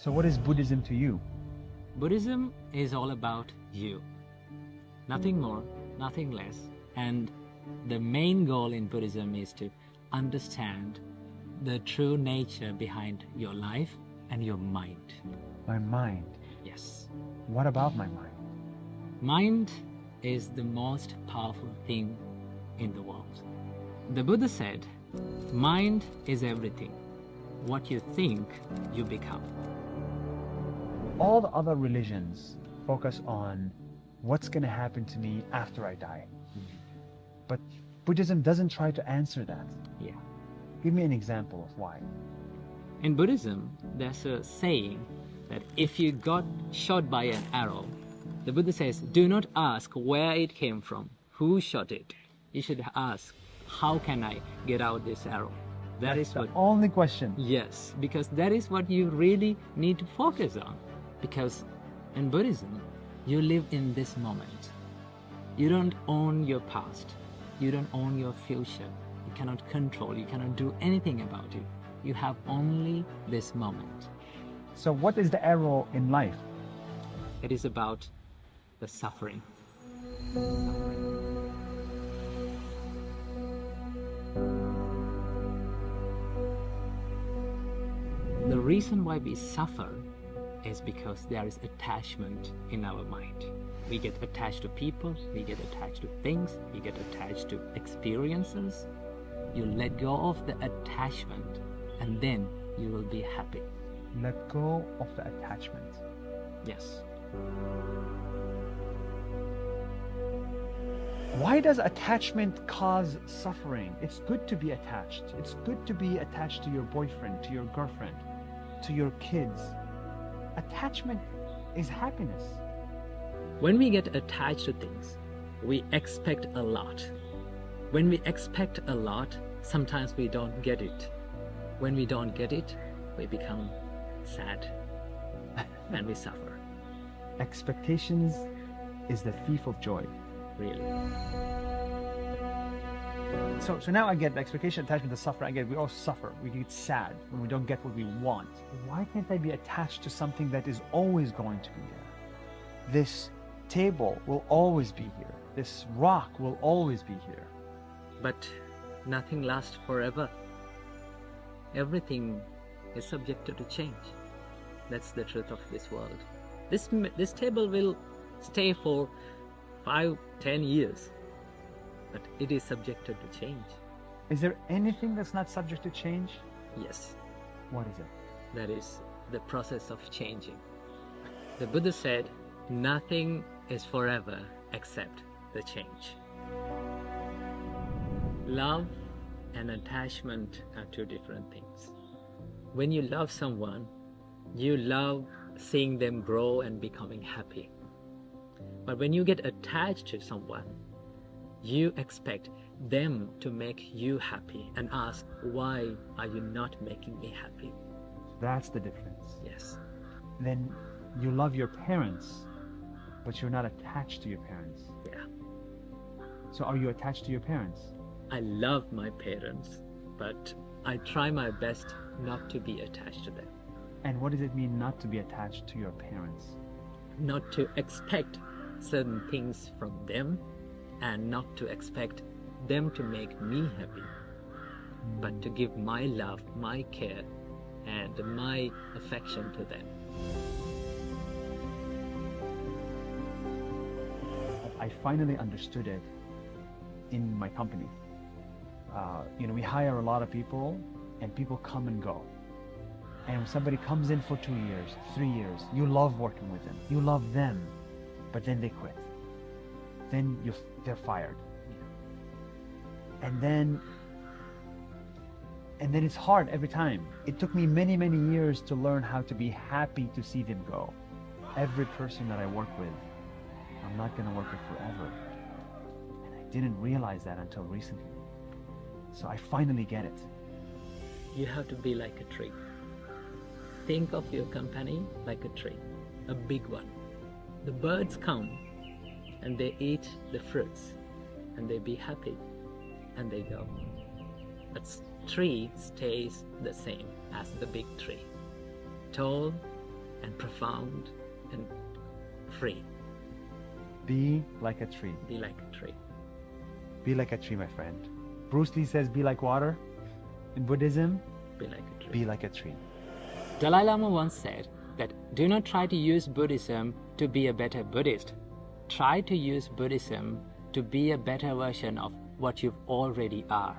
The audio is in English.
So what is Buddhism to you? Buddhism is all about you. Nothing more, nothing less. And the main goal in Buddhism is to understand the true nature behind your life and your mind. My mind. Yes. What about my mind? Mind is the most powerful thing in the world. The Buddha said, mind is everything. What you think, you become. All the other religions focus on what's going to happen to me after I die. But Buddhism doesn't try to answer that. Yeah. Give me an example of why. In Buddhism, there's a saying that if you got shot by an arrow, the Buddha says, do not ask where it came from, who shot it. You should ask, how can I get out this arrow? That's the only question. Yes, because that is what you really need to focus on. Because in Buddhism, you live in this moment. You don't own your past. You don't own your future. You cannot control, you cannot do anything about it. You have only this moment. So what is the arrow in life? It is about the suffering. The reason why we suffer is because there is attachment in our mind. We get attached to people, we get attached to things, we get attached to experiences. You let go of the attachment and then you will be happy. Let go of the attachment. Yes. Why does attachment cause suffering? It's good to be attached. It's good to be attached to your boyfriend, to your girlfriend, to your kids. Attachment is happiness. When we get attached to things, we expect a lot. When we expect a lot, sometimes we don't get it. When we don't get it, we become sad and we suffer. Expectations is the thief of joy. Really. So now I get the expectation, attachment, the suffering. I get we all suffer. We get sad when we don't get what we want. Why can't I be attached to something that is always going to be there? This table will always be here. This rock will always be here. But nothing lasts forever. Everything is subjected to change. That's the truth of this world. This table will stay for 5-10 years, but it is subjected to change. Is there anything that's not subject to change? Yes. What is it? That is the process of changing. The Buddha said, nothing is forever except the change. Love and attachment are two different things. When you love someone, you love seeing them grow and becoming happy. But when you get attached to someone, you expect them to make you happy and ask, why are you not making me happy? That's the difference. Yes. Then you love your parents, but you're not attached to your parents. Yeah. So are you attached to your parents? I love my parents, but I try my best not to be attached to them. And what does it mean not to be attached to your parents? Not to expect certain things from them and not to expect them to make me happy, but to give my love, my care, and my affection to them. I finally understood it in my company. We hire a lot of people and people come and go. And when somebody comes in for 2 years, 3 years, you love working with them. You love them, but then they quit. Then they're fired. And then it's hard every time. It took me many, many years to learn how to be happy to see them go. Every person that I work with, I'm not going to work with forever. And I didn't realize that until recently. So I finally get it. You have to be like a tree. Think of your company like a tree, a big one. The birds come and they eat the fruits and they be happy and they go. But tree stays the same as the big tree. Tall, and profound and free. Be like a tree. Be like a tree. Be like a tree, my friend. Bruce Lee says, be like water. In Buddhism, Be like a tree. be like a tree. Dalai Lama once said that do not try to use Buddhism to be a better Buddhist. Try to use Buddhism to be a better version of what you already are.